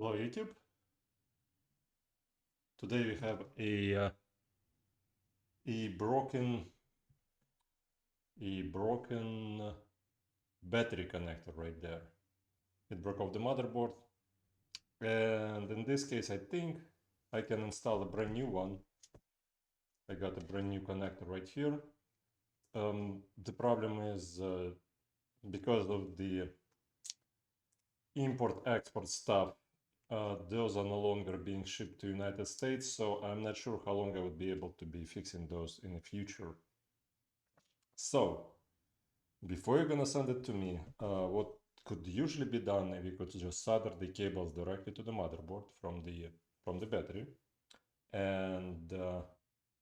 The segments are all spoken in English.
Hello YouTube. Today we have a broken battery connector right there. It broke off the motherboard, and in this case I think I can install a brand new one. I got a brand new connector right here. The problem is because of the import-export stuff, those are no longer being shipped to United States, so I'm not sure how long I would be able to be fixing those in the future. So, before you're gonna send it to me, what could usually be done, if you could just solder the cables directly to the motherboard from the battery, and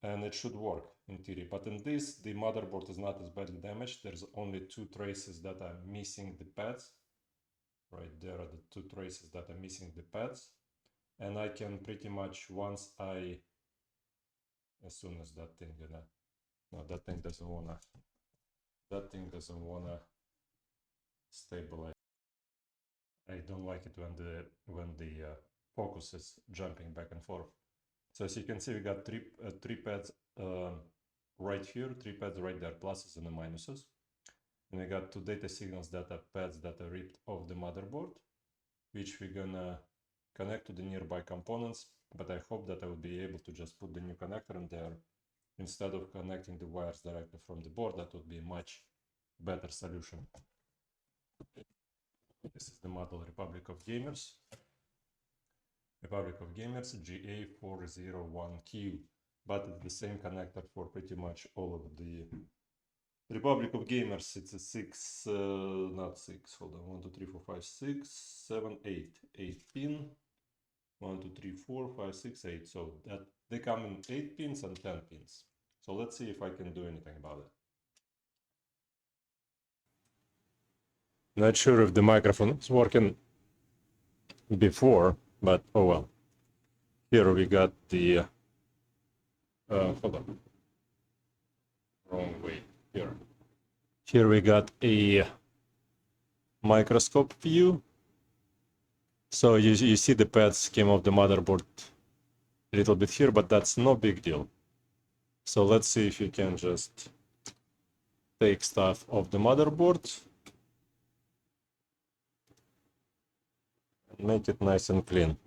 it should work in theory. But in this, the motherboard is not as badly damaged. There's only two traces that are missing the pads. Right there are the two traces that are missing the pads, and I can pretty much as soon as that thing no, that thing doesn't wanna stabilize. I don't like it when the focus is jumping back and forth. So as you can see, we got three pads right here, three pads right there, pluses and the minuses. And we got two data signals that are pads that are ripped off the motherboard, which we're gonna connect to the nearby components. But I hope that I will be able to just put the new connector in there instead of connecting the wires directly from the board. That would be a much better solution. This is the model Republic of Gamers. ga401q, but it's the same connector for pretty much all of the Republic of Gamers. It's a not six, hold on, 1, 2, 3, 4, 5, 6, 7, 8 pin, 1, 2, 3, 4, 5, 6, 8. So that they come in 8 pins and 10 pins. So let's see if I can do anything about it. Not sure if the microphone is working before, but oh well. Here we got the hold on, wrong way. Here we got a microscope view. So you see the pads came off the motherboard a little bit here, but that's no big deal. So let's see if you can just take stuff off the motherboard and make it nice and clean.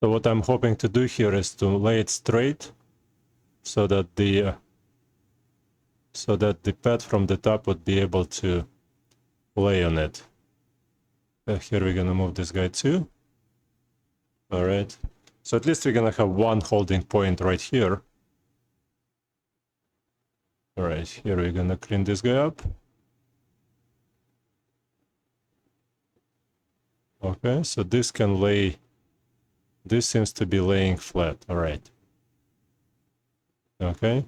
So what I'm hoping to do here is to lay it straight so that the pad from the top would be able to lay on it. Here we're gonna move this guy too. All right. So at least we're gonna have one holding point right here. All right, here we're gonna clean this guy up. Okay, so this can lay, this seems to be laying flat. All right. Okay.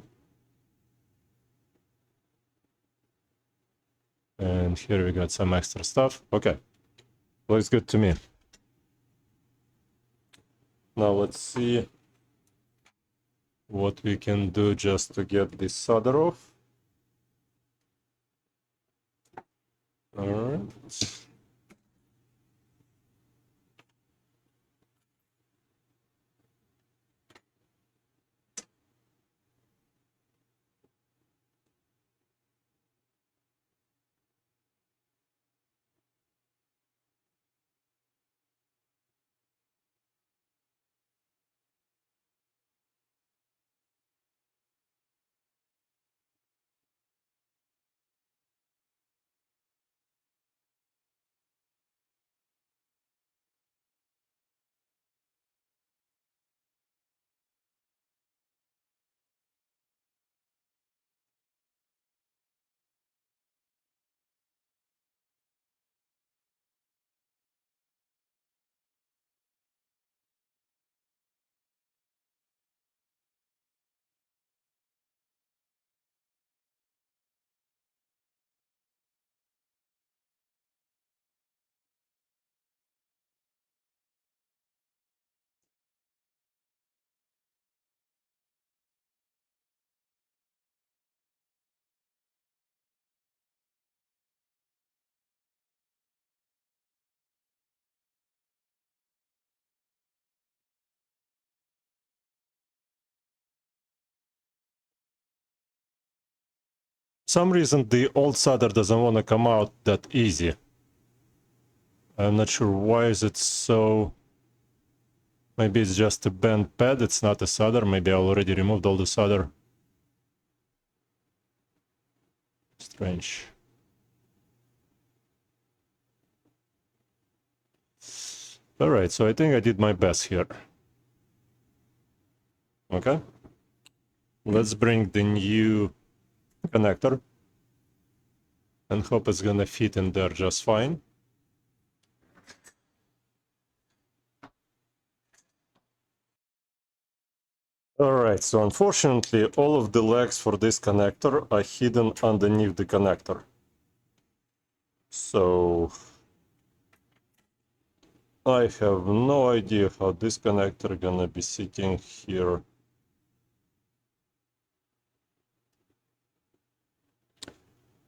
And here we got some extra stuff. Okay, looks good to me. Now let's see what we can do just to get this solder off. All right. some reason the old solder doesn't want to come out that easy. I'm not sure why is it so. Maybe it's just a bent pad, it's not a solder. Maybe I already removed all the solder. Strange. Alright, so I think I did my best here. Okay. Let's bring the new connector and hope it's gonna fit in there just fine. Alright, so unfortunately all of the legs for this connector are hidden underneath the connector. So I have no idea how this connector gonna be sitting here.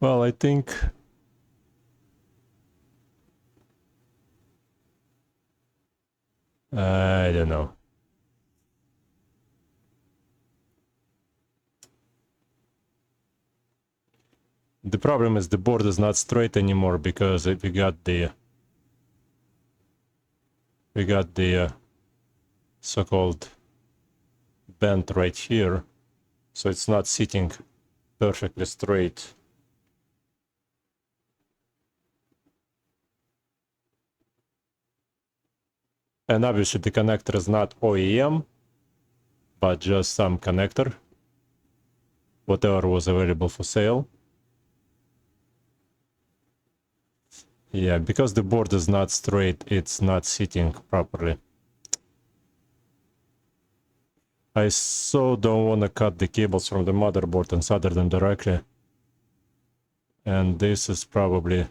Well, I think I don't know. The problem is the board is not straight anymore because we got the so-called bend right here, so it's not sitting perfectly straight. And obviously the connector is not OEM, but just some connector, whatever was available for sale. Yeah, because the board is not straight, it's not sitting properly. I so don't want to cut the cables from the motherboard and solder them directly. And this is probably,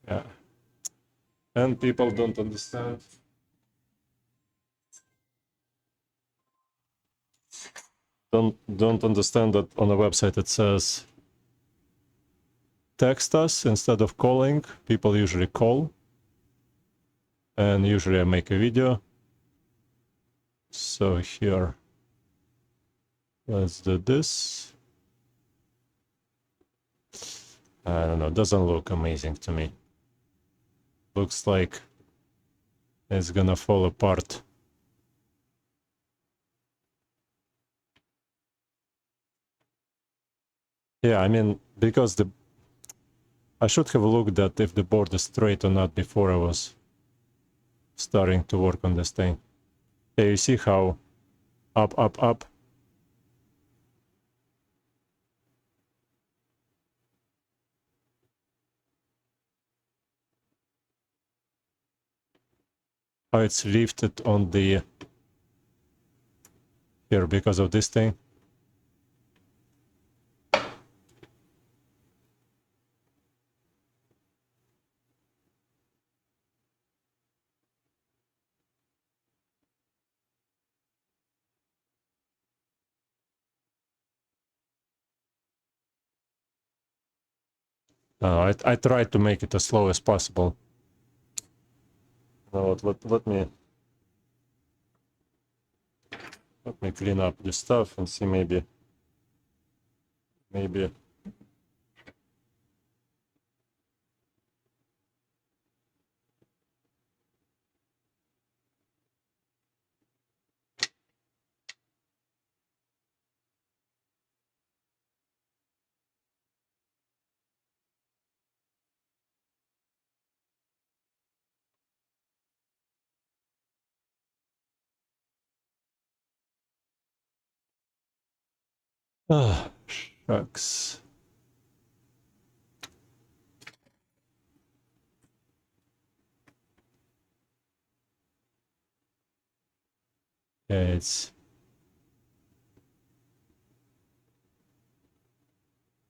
yeah. And people don't understand. Don't understand that on the website it says text us instead of calling. People usually call. And usually I make a video. So here, let's do this. I don't know, doesn't look amazing to me. Looks like it's gonna fall apart. Yeah, I mean, because I should have looked at if the board is straight or not before I was starting to work on this thing. Yeah, you see how up, up, up. How it's lifted on the here because of this thing. I tried to make it as slow as possible. Now let me clean up this stuff and see maybe shucks. Yeah,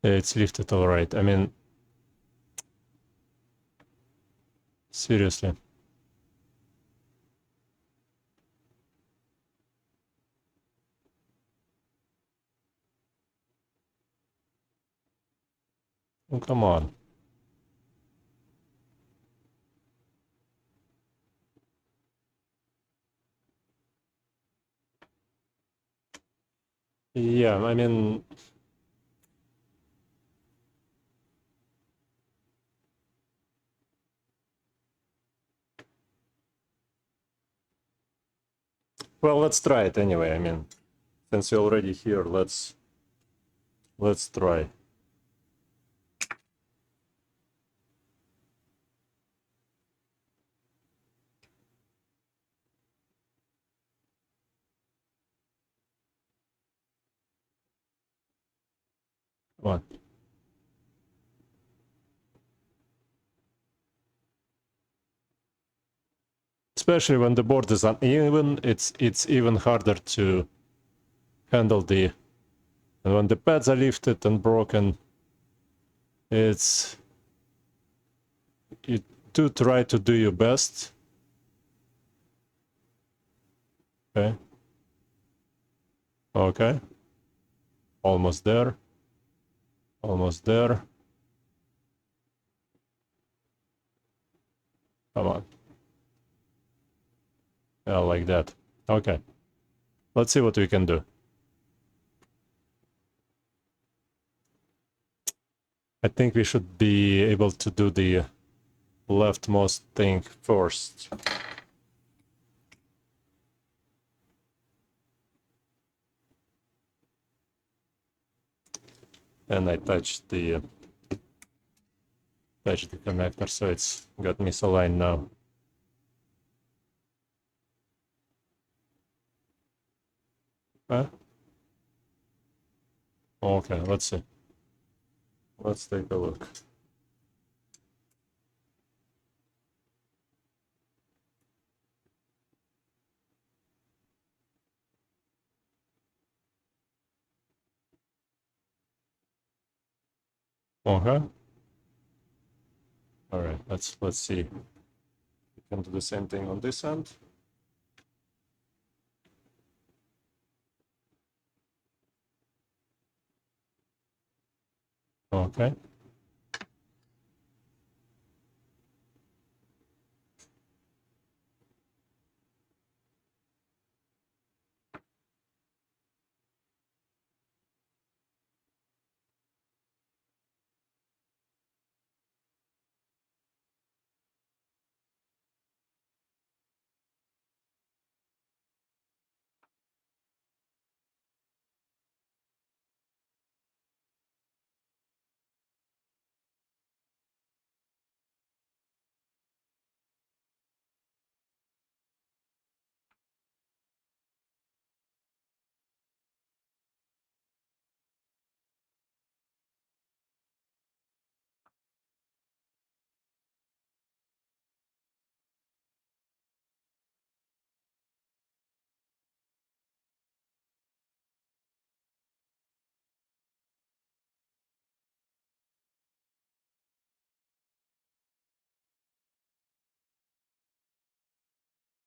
it's lifted all right. I mean, seriously. Oh, come on. Yeah, I mean, Well, let's try it anyway. I mean, since you're already here, let's try. Come on. Especially when the board is uneven, it's even harder to handle the. And when the pads are lifted and broken, it's you do try to do your best. Okay. Okay. Almost there. Almost there. Come on. Yeah, like that. Okay. Let's see what we can do. I think we should be able to do the leftmost thing first. And I touched the connector, so it's got misaligned now. Huh? Okay, let's see. Let's take a look. Okay. All right, let's see. We can do the same thing on this end. Okay.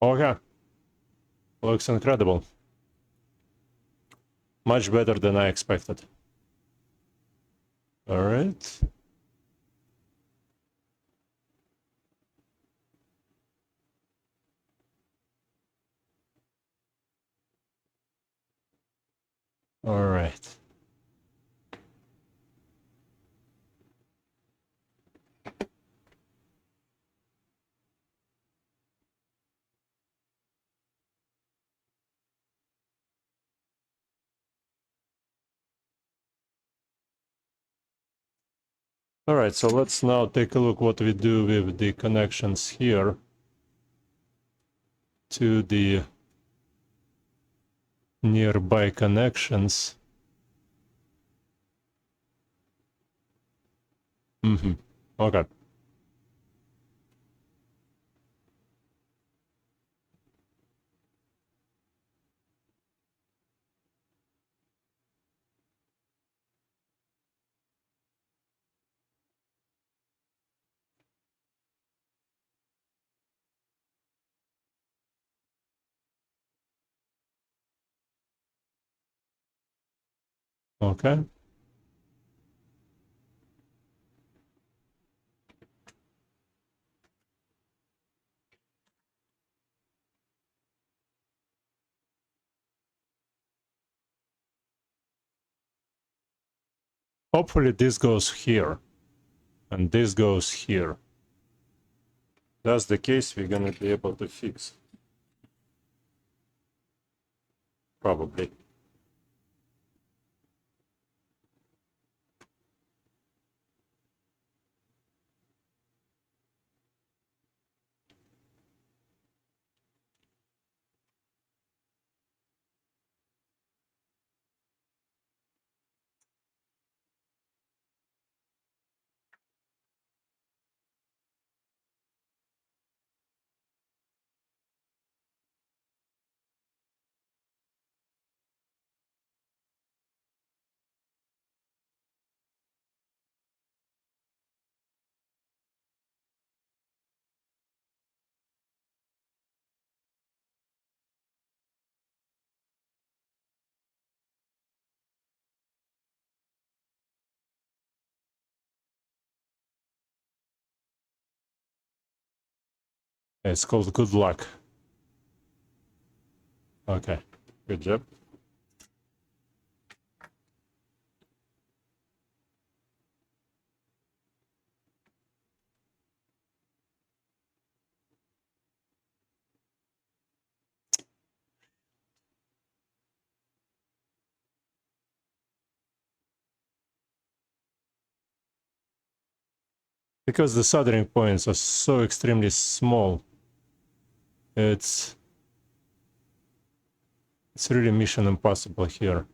Okay. Looks incredible. Much better than I expected. All right. All right. All right, so let's now take a look what we do with the connections here to the nearby connections. Mm-hmm. Okay. Okay. Hopefully this goes here and this goes here. That's the case, we're gonna be able to fix. probably. It's called good luck. Okay, good job. Because the soldering points are so extremely small, it's really mission impossible here.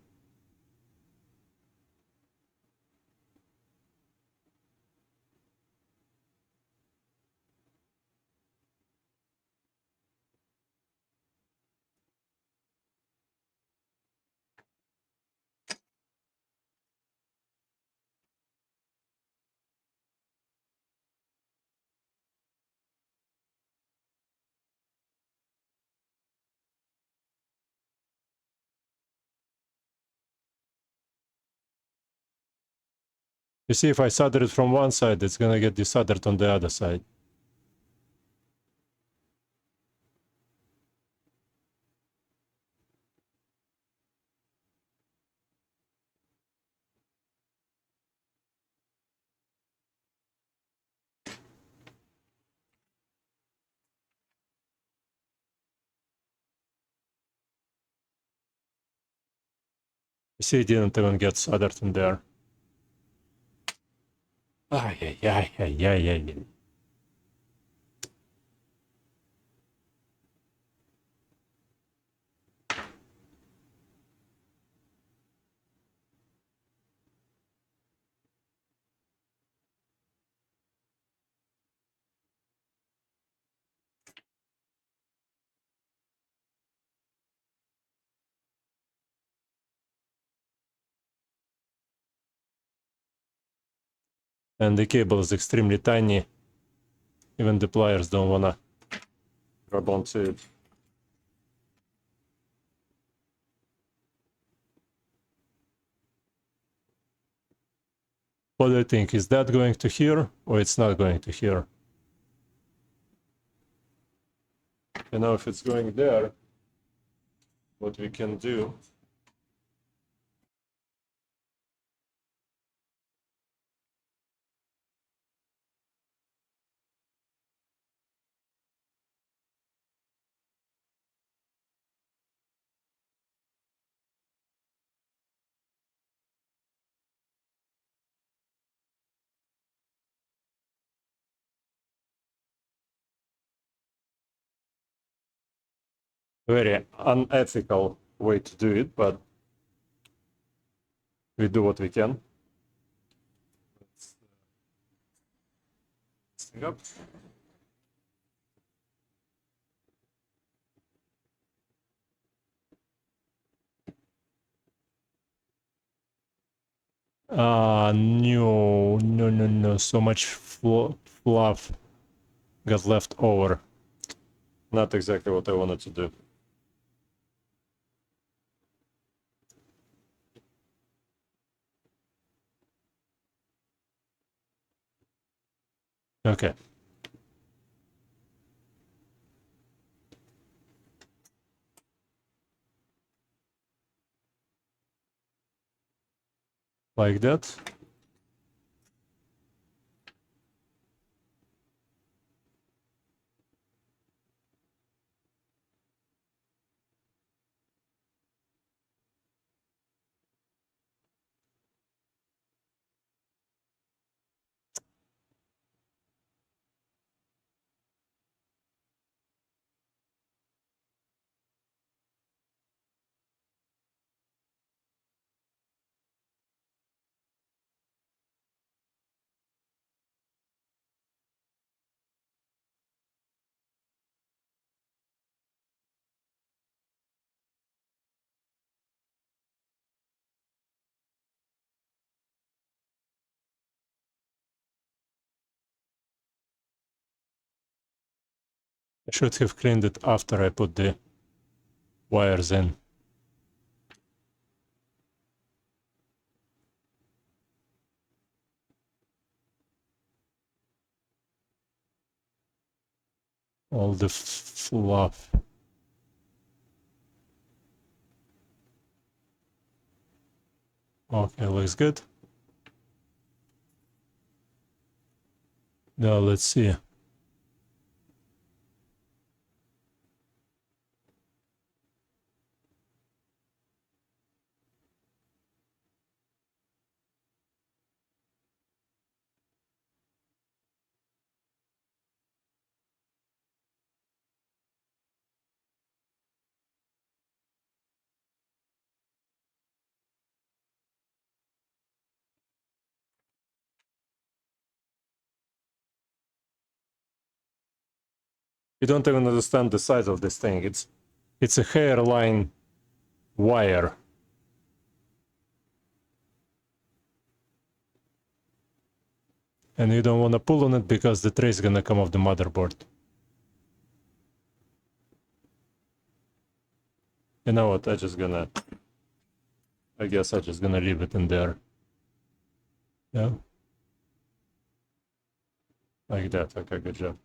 You see, if I solder it from one side, it's gonna get desoldered on the other side. You see, it didn't even get soldered in there. Ay, ay, ay, ay, ay, ay. And the cable is extremely tiny. Even the pliers don't wanna grab onto it. What do you think? Is that going to here or it's not going to here? You know, if it's going there, what we can do. Very unethical way to do it, but we do what we can. Let's hang up. No, no, no, no. So much fluff got left over. Not exactly what I wanted to do. Okay. Like that. I should have cleaned it after I put the wires in. All the fluff. Okay, looks good. Now let's see. You don't even understand the size of this thing. It's a hairline wire. And you don't want to pull on it because the tray is gonna come off the motherboard. You know what, I guess I'm just gonna leave it in there. Yeah. Like that, okay, good job.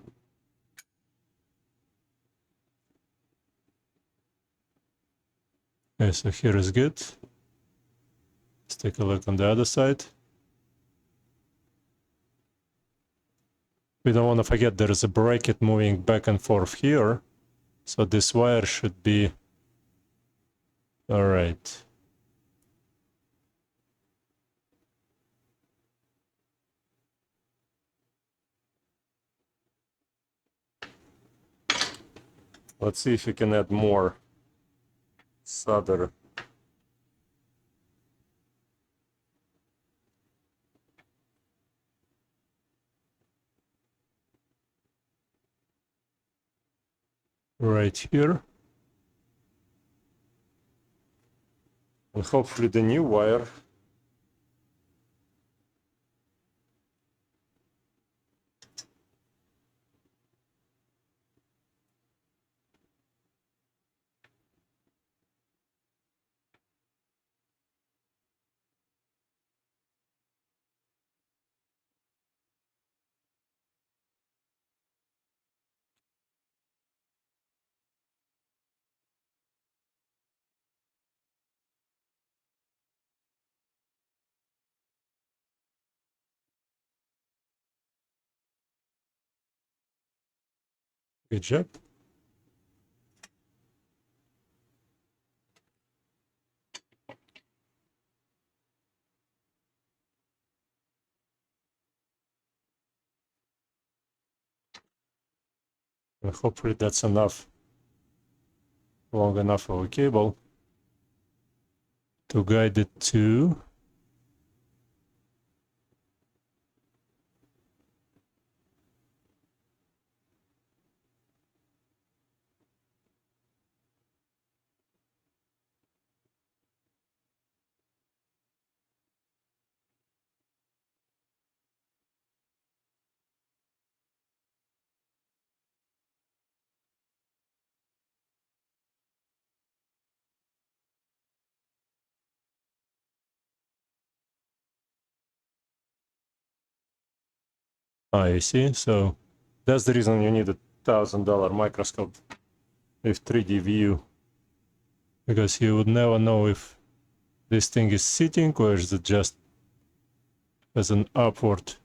Okay, so here is good. Let's take a look on the other side. We don't want to forget there is a bracket moving back and forth here. So this wire should be all right. Let's see if we can add more solder. Right here. And hopefully the new wire good job. And hopefully that's enough, long enough of a cable to guide it to I see. So that's the reason you need a $1,000 microscope with 3D view, because you would never know if this thing is sitting or is it just as an upward.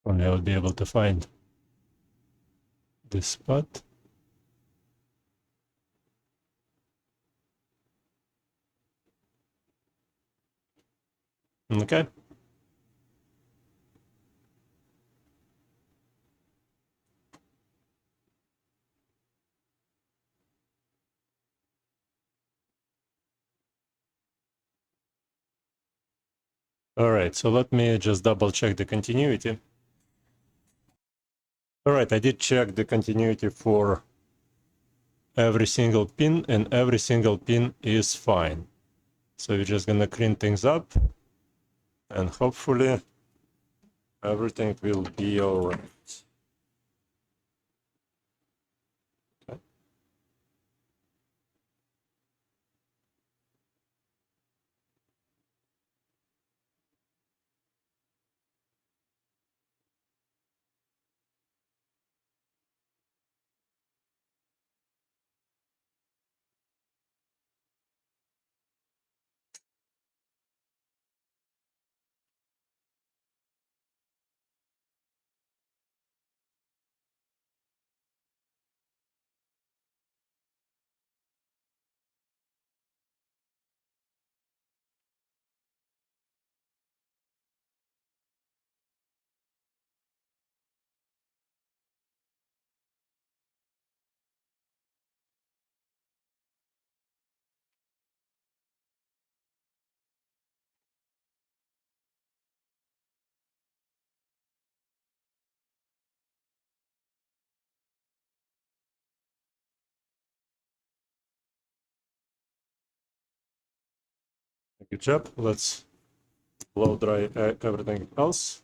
Only I would be able to find this spot. Okay. All right, so let me just double check the continuity. All right, I did check the continuity for every single pin, and every single pin is fine. So we're just gonna clean things up, and hopefully everything will be all right. Okay. Good job. Let's blow dry everything else.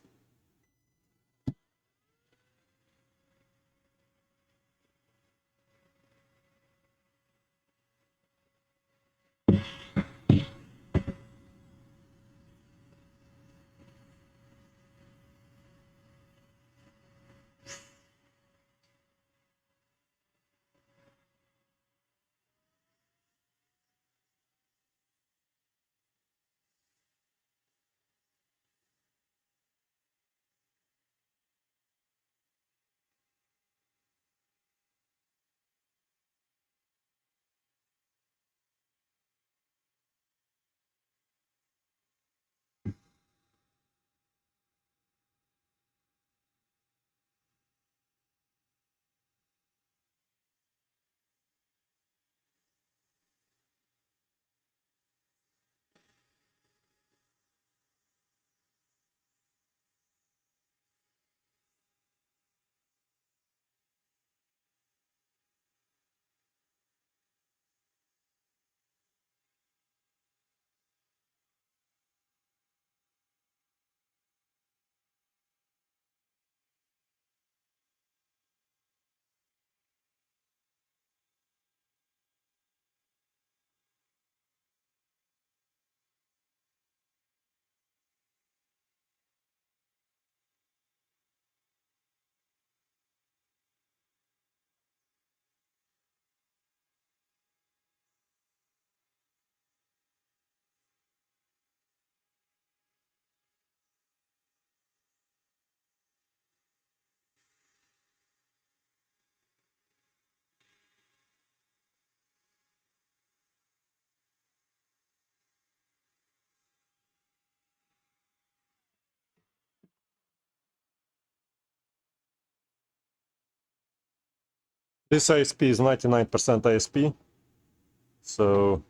This ISP is 99% ISP, so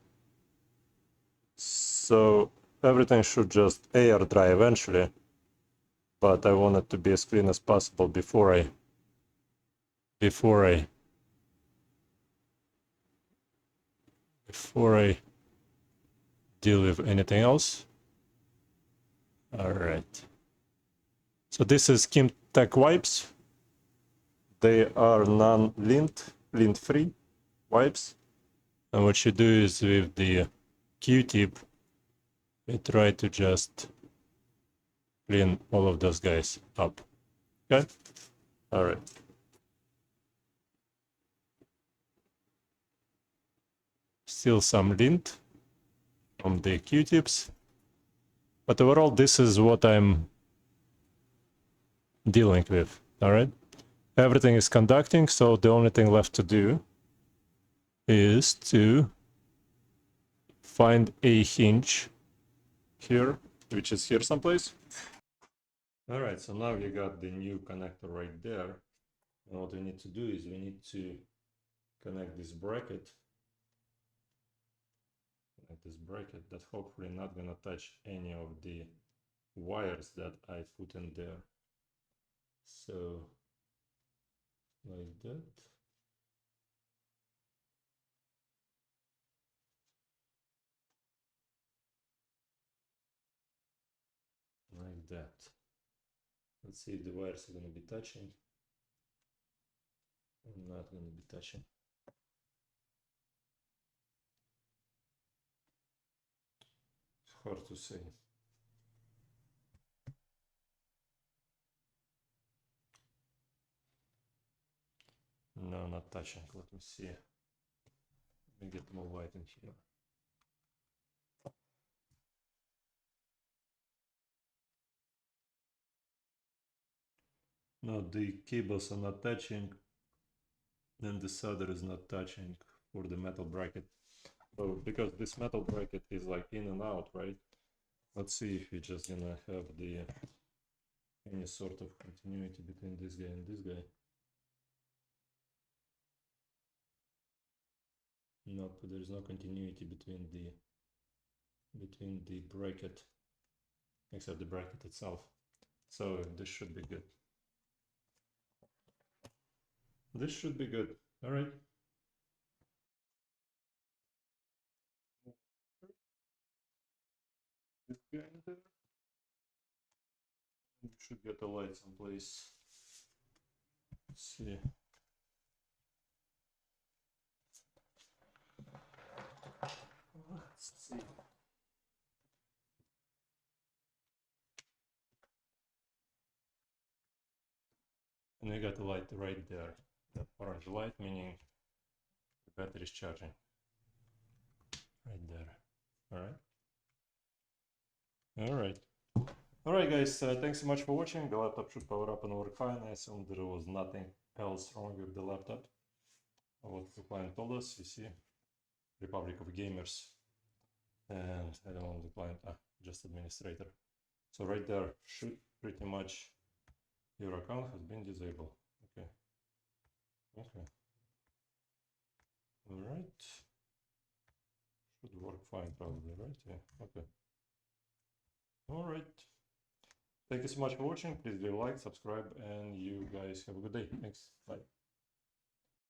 everything should just air dry eventually. But I want it to be as clean as possible before I deal with anything else. All right. So this is Kimtech wipes. They are non-lint, lint-free wipes. And what you do is with the Q-tip, you try to just clean all of those guys up. Okay? All right. Still some lint from the Q-tips. But overall, this is what I'm dealing with. All right? Everything is conducting, so the only thing left to do is to find a hinge here, which is here someplace. All right, so now you got the new connector right there. And what we need to do is we need to connect this bracket that hopefully not gonna touch any of the wires that I put in there. So like that. Like that. Let's see if the wires are going to be touching. I'm not going to be touching. It's hard to say. No, not touching. Let me see. Let me get more light in here. No, the cables are not touching, and the solder is not touching for the metal bracket. So because this metal bracket is like in and out, right? Let's see if we're just gonna have the any sort of continuity between this guy and this guy. Nope, there's no continuity between the bracket, except the bracket itself. So this should be good. This should be good. All right. This guy in there. You should get a light someplace. Let's see. Let's see. And I got the light right there. That orange light meaning the battery is charging. Right there. All right. All right. All right, guys. Thanks so much for watching. The laptop should power up and work fine. I assume there was nothing else wrong with the laptop. What the client told us, you see, Republic of Gamers, and I don't know the client, just administrator. So right there should pretty much your account has been disabled. Okay. Okay. All right. Should work fine probably, right? Yeah. Okay. All right. Thank you so much for watching. Please leave a like, subscribe, and you guys have a good day. Thanks. Bye.